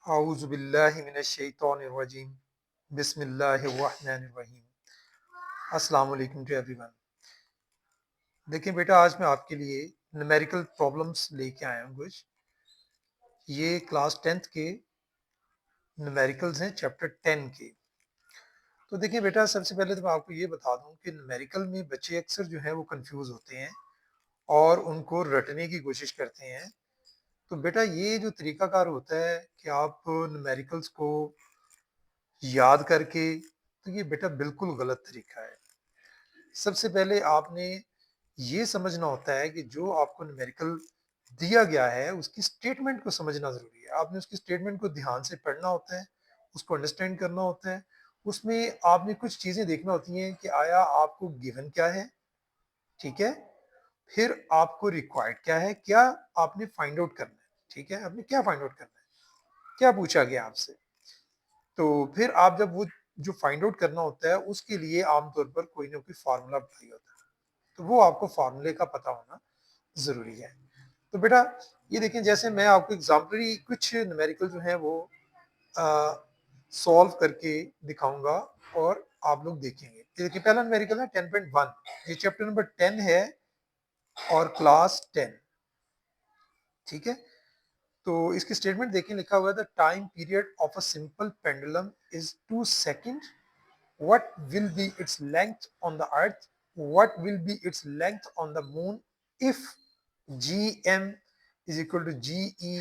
औज़ु बिल्लाहि मिनश शैतानिर रजीम बिस्मिल्लाहिर रहमानिर रहीम। अस्सलाम वालेकुम टू एवरीवन। देखिए बेटा, आज मैं आपके लिए न्यूमेरिकल प्रॉब्लम्स लेके आया हूँ कुछ। ये क्लास 10th के न्यूमेरिकल्स हैं, चैप्टर 10 के। तो देखिए बेटा, सबसे पहले तो मैं आपको ये बता दूँ कि न्यूमेरिकल में बच्चे अक्सर जो हैं वो कंफ्यूज होते हैं और उनको रटने की कोशिश करते हैं। तो बेटा, ये जो तरीकाकार होता है कि आप न्यूमेरिकल्स को याद करके, तो ये बेटा बिल्कुल गलत तरीका है। सबसे पहले आपने ये समझना होता है कि जो आपको न्यूमेरिकल दिया गया है उसकी स्टेटमेंट को समझना ज़रूरी है। आपने उसकी स्टेटमेंट को ध्यान से पढ़ना होता है, उसको अंडरस्टैंड करना होता है। उसमें आपने कुछ चीज़ें देखना होती हैं कि आया आपको गिवन क्या है, ठीक है? फिर आपको रिक्वायर्ड क्या है, क्या आपने फाइंड आउट करना है, ठीक है? आपने क्या फाइंड आउट करना है, क्या पूछा गया आपसे। तो फिर आप जब वो जो फाइंड आउट करना होता है उसके लिए आमतौर पर कोई ना कोई फार्मूला बताइए होता है। तो वो आपको फार्मूले का पता होना ज़रूरी है। तो बेटा, ये देखें, जैसे मैं आपको एग्ज़ाम्पलरी कुछ न्यूमेरिकल जो हैं वो सॉल्व करके दिखाऊँगा और आप लोग देखेंगे। ये देखिए, पहला न्यूमेरिकल है 10.1। ये चैप्टर नंबर 10 है और क्लास 10, ठीक है? तो इसकी स्टेटमेंट देखें, लिखा हुआ है the time period of a simple pendulum is 2 second. What will be its length on the earth? What will be its length on the moon if gm is equal to ge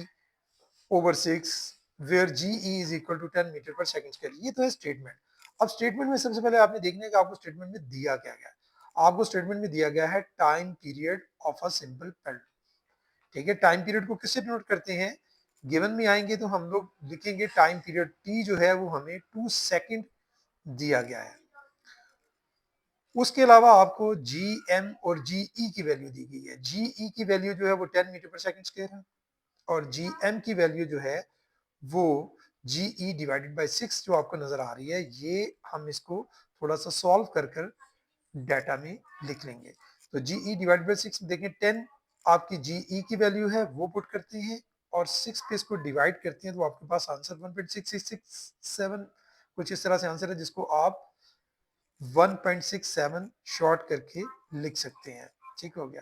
over 6, where ge is equal to 10 metre पर second square. ये तो है statement. अब statement में सबसे पहले आपने देखना है कि आपको स्टेटमेंट में दिया क्या गया है। आपको स्टेटमेंट में दिया गया है time period of a simple pendulum, ठीक है? टाइम पीरियड को किससे डिनोट करते हैं? गिवन में आएंगे तो हम लोग लिखेंगे टाइम पीरियड टी जो है वो हमें 2 सेकंड दिया गया है। उसके अलावा आपको जी एम और जी ई की वैल्यू दी गई है। जी ई की वैल्यू जो है वो 10 मीटर पर सेकंड स्क्वायर है और जी एम की वैल्यू जो है वो जी ई डिवाइडेड बाई 6 जो आपको नजर आ रही है। ये हम इसको थोड़ा सा सॉल्व कर कर डाटा में लिख लेंगे। तो जी ई डिवाइडेड बाई 6 देखें, 10 आपकी जी ई की वैल्यू है वो पुट करते हैं और 6 पे इसको डिवाइड करते हैं तो आपके पास आंसर 1.667 कुछ इस तरह से आंसर है, जिसको आप 1.67 शॉर्ट करके लिख सकते हैं। ठीक हो गया।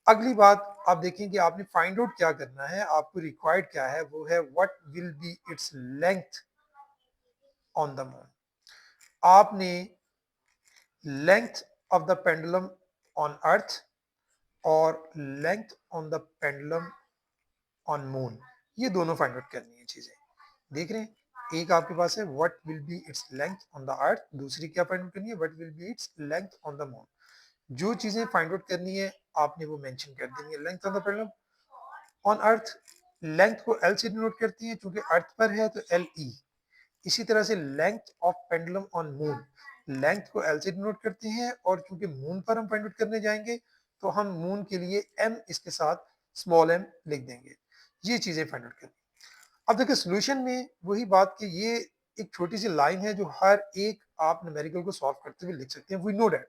अगली बात आप देखें कि आपने फाइंड आउट क्या करना है, आपको रिक्वायर्ड क्या है, वो है what will be its length on the moon. आपने length of the pendulum on earth और length on the pendulum on moon, ये दोनों फाइंड आउट करनी है चीजें। देख रहे हैं, एक आपके पास है what will be its length on the earth, दूसरी क्या फाइंड आउट करनी है, what will be its length on the moon. जो चीजें फाइंड आउट करनी है आपने वो मेंशन कर देनी है। Length of the pendulum on earth, length को एल से डिनोट करती है, क्योंकि अर्थ पर है तो एल ई। इसी तरह से length of pendulum on moon, length को एल से डिनोट करते हैं और क्योंकि मून पर हम फाइंड आउट करने जाएंगे तो हम मून के लिए एम इसके साथ स्मॉल एम लिख देंगे। ये चीजें फाइंड आउट करनी। अब देखिए, सोल्यूशन में वही बात कि ये एक छोटी सी लाइन है जो हर एक आप न्यूमेरिकल को सॉल्व करते हुए लिख सकते हैं, वी नो डैट,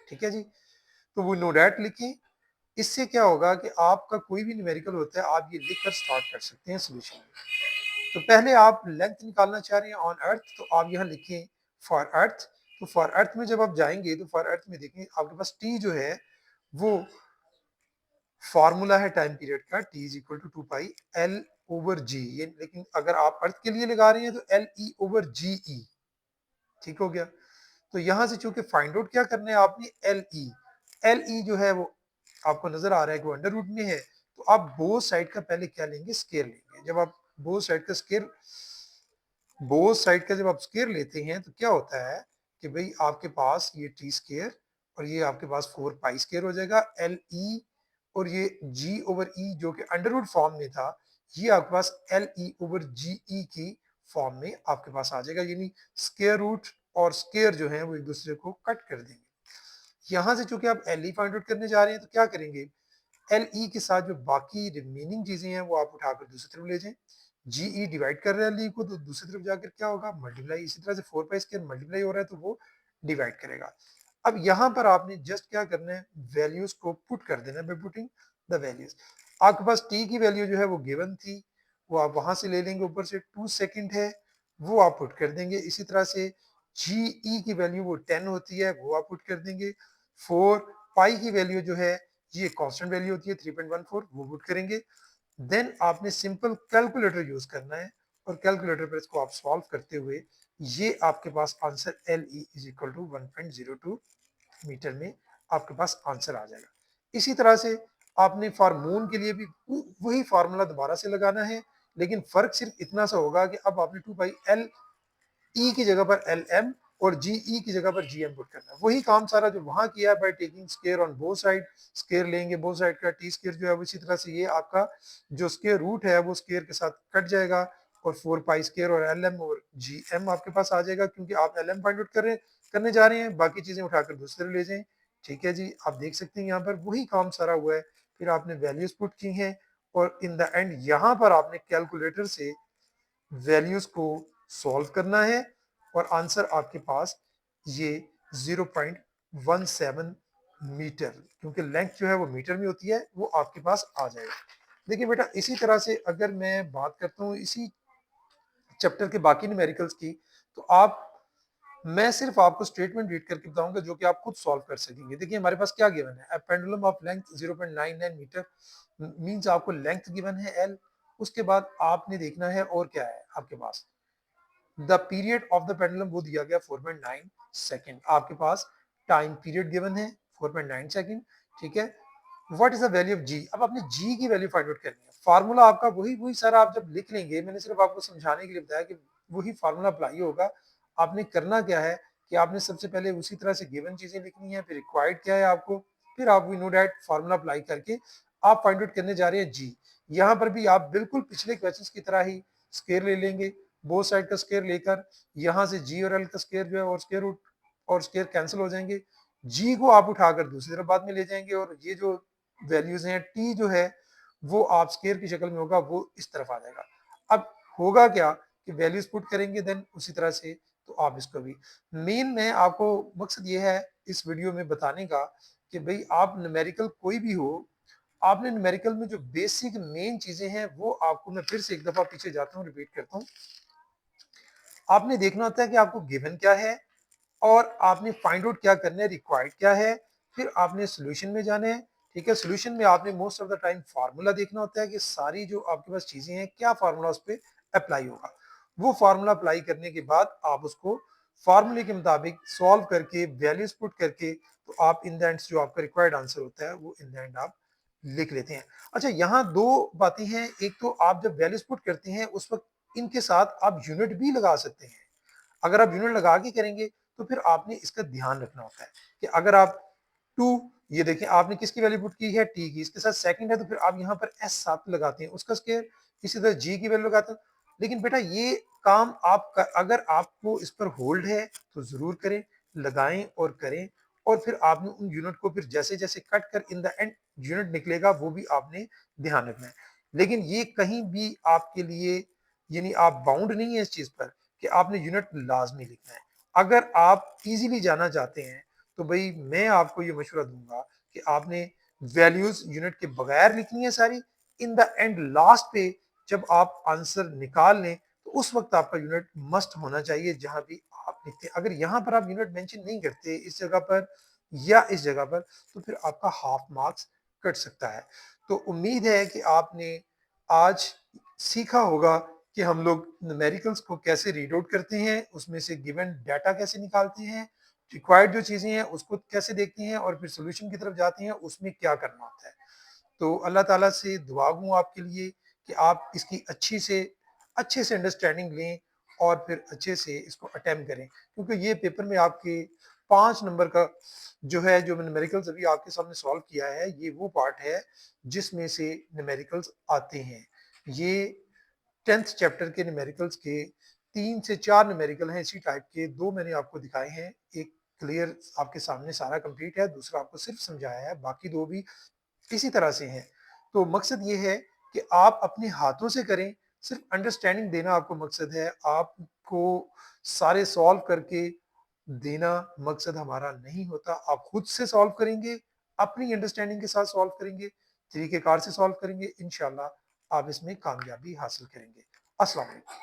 ठीक है जी? तो वो नो डैट लिखें। इससे क्या होगा कि आपका कोई भी न्यूमेरिकल होता है आप ये लिखकर स्टार्ट कर सकते हैं सोल्यूशन में। तो पहले आप लेंथ निकालना चाह रहे हैं ऑन अर्थ, तो आप यहाँ लिखें फॉर अर्थ। तो फॉर अर्थ में जब आप जाएंगे तो फॉर अर्थ में देखें आपके पास टी जो है वो फॉर्मूला है टाइम पीरियड का, T is equal to 2 pi L over G. ये लेकिन अगर आप अर्थ के लिए लगा रहे हैं तो एल ई ओवर जी ई, ठीक हो गया। तो यहां से चूंकि फाइंड आउट क्या करना है आपने, एल ई। एल ई जो है वो आपको नजर आ रहा है कि वो अंडर रूट में है, तो आप बोथ साइड का पहले क्या लेंगे, स्केयर लेंगे। जब आप बोथ साइड का स्केयर, बोथ साइड का जब आप स्केयर लेते हैं तो क्या होता है कि भाई आपके पास ये टी स्केयर और ये आपके पास 4 पाई स्केयर हो जाएगा। एल ई और ये जी ओवर ई जो कि अंडर रूट फॉर्म में था, ये आपके पास एल ई ओवर जी ई की फॉर्म में आपके पास आ जाएगा। यानी स्केयर रूट और स्केयर जो है वो एक दूसरे को कट कर देंगे। यहां से चूंकि आप एल ई फाइंड आउट करने जा रहे हैं तो क्या करेंगे, एल ई के साथ जो बाकी रिमेनिंग चीजें हैं वो आप उठाकर दूसरी तरफ ले जाएं। जी ई डिवाइड कर रहा है एल ई को, तो दूसरी तरफ जाकर क्या होगा, मल्टीप्लाई। इसी तरह से 4 पाई स्क्वायर मल्टीप्लाई हो रहा है तो वो डिवाइड करेगा। अब यहाँ पर आपने जस्ट क्या करना है, वैल्यूज को पुट कर देना है बाय पुटिंग द वैल्यूज। आपके पास टी की वैल्यू जो है वो गिवन थी, वो आप वहां से ले लेंगे, ऊपर से 2 सेकंड है वो आप पुट कर देंगे। इसी तरह से जी ई की वैल्यू वो 10 होती है, वो आप पुट कर देंगे। 4 पाई की वैल्यू जो है ये कांस्टेंट वैल्यू होती है 3.14, वो पुट करेंगे। देन आपने सिंपल कैलकुलेटर यूज करना है और कैलकुलेटर पर इसको आप सॉल्व करते हुए ये आपके पास answer L E is equal to 1.02 meter में आपके पास आंसर आ जाएगा। इसी तरह से आपने फॉर मून के लिए भी वही फार्मूला दोबारा से लगाना है, लेकिन फर्क सिर्फ इतना सा होगा कि अब आपने 2 पाई एल ई की जगह पर एल एम और जी ई की जगह पर जी एम पुट करना है। वही काम सारा जो वहां किया by taking square on both side, square लेंगे बोथ साइड का, टी स्केयर जो है इसी तरह से ये आपका जो स्केयर रूट है वो स्केयर के साथ कट जाएगा और 4 पाई स्केयर और एल एम और जी एम आपके पास आ जाएगा, क्योंकि आप एल एम फाइंड आउट करने जा रहे हैं, बाकी चीजें उठाकर दूसरे ले जाएं। ठीक है जी, आप देख सकते हैं यहाँ पर वही काम सारा हुआ है। फिर आपने वैल्यूज पुट की हैं और इन द एंड यहाँ पर आपने कैलकुलेटर से वैल्यूज को सॉल्व करना है और आंसर आपके पास ये 0.17 मीटर, क्योंकि लेंथ जो है वो मीटर में होती है, वो आपके पास आ जाएगा। देखिए बेटा, इसी तरह से अगर मैं बात करता हूँ इसी चैप्टर के बाकी न्यूमेरिकल्स की, तो आप मैं सिर्फ आपको स्टेटमेंट रीड करके बताऊंगा जो कि आप खुद सॉल्व कर सकेंगे। देखिए हमारे पास क्या गिवन है, pendulum of length 0.99 meter means आपको लेंथ गिवन है एल। उसके बाद आपने देखना है और क्या है आपके पास, the period of the pendulum वो दिया गया 4.9 सेकंड, आपके पास टाइम पीरियड गिवन है 4.9 सेकंड। ठीक है, what is the value of G, अब आपने जी की वैल्यू फाइंड आउट करनी है। फार्मूला आपका वही वही सर आप जब लिख लेंगे, मैंने सिर्फ आपको समझाने के लिए बताया कि वही फार्मूला अप्लाई होगा। आपने करना क्या है कि आपने सबसे पहले उसी तरह से गिवन चीजें लिखनी है, फिर रिक्वायर्ड क्या है आपको, फिर आप we know that formula apply करके आप फाइंड आउट करने जा रहे हैं जी। यहाँ पर भी आप बिल्कुल पिछले क्वेश्चन की तरह ही स्केयर ले लेंगे, बोथ साइड का स्केयर लेकर यहाँ से जी और एल का स्केयर जो है और स्केयर रूट और स्केयर कैंसिल हो जाएंगे। जी को आप उठाकर दूसरी तरफ बाद में ले जाएंगे और ये जो वैल्यूज हैं टी जो है वो आप स्केयर की शक्ल में होगा, वो इस तरफ आ जाएगा। अब होगा क्या कि वैल्यूज पुट करेंगे देन उसी तरह से, तो आप इसको भी मेन में आपको मकसद ये है इस वीडियो में बताने का कि भाई आप न्यूमेरिकल कोई भी हो, आपने न्यूमेरिकल में जो बेसिक मेन चीजें हैं वो आपको, मैं फिर से एक दफा पीछे जाता हूँ रिपीट करता हूँ। आपने देखना होता है कि आपको गिवन क्या है और आपने फाइंड आउट क्या करना है, रिक्वायर्ड क्या है, फिर आपने सोल्यूशन में जाना है। ठीक है, सोल्यूशन में आपने most of the time formula देखना होता है कि सारी जो आपके पास चीजें हैं क्या फार्मूला उस पर अप्लाई होगा। वो फार्मूला अप्लाई करने के बाद आप उसको फार्मूले के मुताबिक सॉल्व करके वैल्यूज पुट करके तो आप इन द एंड जो आपका रिक्वायर्ड आंसर होता है वो इन द एंड आप लिख लेते हैं। अच्छा, यहाँ दो बातें हैं, एक तो आप जब वैल्यूज पुट करते हैं उस वक्त इनके साथ आप यूनिट भी लगा सकते हैं। अगर आप यूनिट लगा के करेंगे तो फिर आपने इसका ध्यान रखना होता है कि अगर आप 2, ये देखें आपने किसकी वैल्यू पुट की है टी की, इसके साथ सेकंड है तो फिर आप यहाँ पर एस साथ लगाते हैं उसका स्केयर, इसी तरह जी की वैल्यू लगाते हैं। लेकिन बेटा ये काम आप अगर आपको इस पर होल्ड है तो जरूर करें, लगाएं और करें, और फिर आपने उन यूनिट को फिर जैसे जैसे कट कर इन द एंड यूनिट निकलेगा वो भी आपने ध्यान रखना है। लेकिन ये कहीं भी आपके लिए यानी आप बाउंड नहीं है इस चीज पर कि आपने यूनिट लाजमी लिखना है। अगर आप इजीली जाना चाहते हैं तो भाई मैं आपको ये मशवरा दूंगा कि आपने वैल्यूज यूनिट के बगैर लिखनी है सारी, इन द एंड लास्ट पे जब आप आंसर निकाल लें तो उस वक्त आपका यूनिट मस्ट होना चाहिए जहां भी आप लिखते हैं। अगर यहां पर आप यूनिट मेंशन नहीं करते इस जगह पर या इस जगह पर तो फिर आपका हाफ मार्क्स कट सकता है। तो उम्मीद है कि आपने आज सीखा होगा कि हम लोग न्यूमेरिकल्स को कैसे रीड आउट करते हैं, उसमें से गिवन डाटा कैसे निकालते हैं, रिक्वायर्ड जो चीजें हैं उसको कैसे देखते हैं और फिर सोल्यूशन की तरफ जाते हैं उसमें क्या करना होता है। तो अल्लाह ताला से दुआ हूँ आपके लिए कि आप इसकी अच्छे से अंडरस्टैंडिंग लें और फिर अच्छे से इसको अटेम्प्ट करें, क्योंकि ये पेपर में आपके 5 नंबर का जो है जो न्यूमेरिकल्स अभी आपके सामने सॉल्व किया है ये वो पार्ट है जिसमें से न्यूमेरिकल्स आते हैं। ये 10th चैप्टर के न्यूमेरिकल्स के 3 से 4 न्यूमेरिकल हैं इसी टाइप के, 2 मैंने आपको दिखाए हैं, एक क्लियर आपके सामने सारा कंप्लीट है, दूसरा आपको सिर्फ समझाया है, बाकी 2 भी इसी तरह से हैं। तो मकसद ये है कि आप अपने हाथों से करें, सिर्फ अंडरस्टैंडिंग देना आपको मकसद है, आपको सारे सॉल्व करके देना मकसद हमारा नहीं होता। आप खुद से सॉल्व करेंगे, अपनी अंडरस्टैंडिंग के साथ सॉल्व करेंगे, तरीकेकार से सॉल्व करेंगे, इंशाल्लाह आप इसमें कामयाबी हासिल करेंगे। अस्सलाम वालेकुम।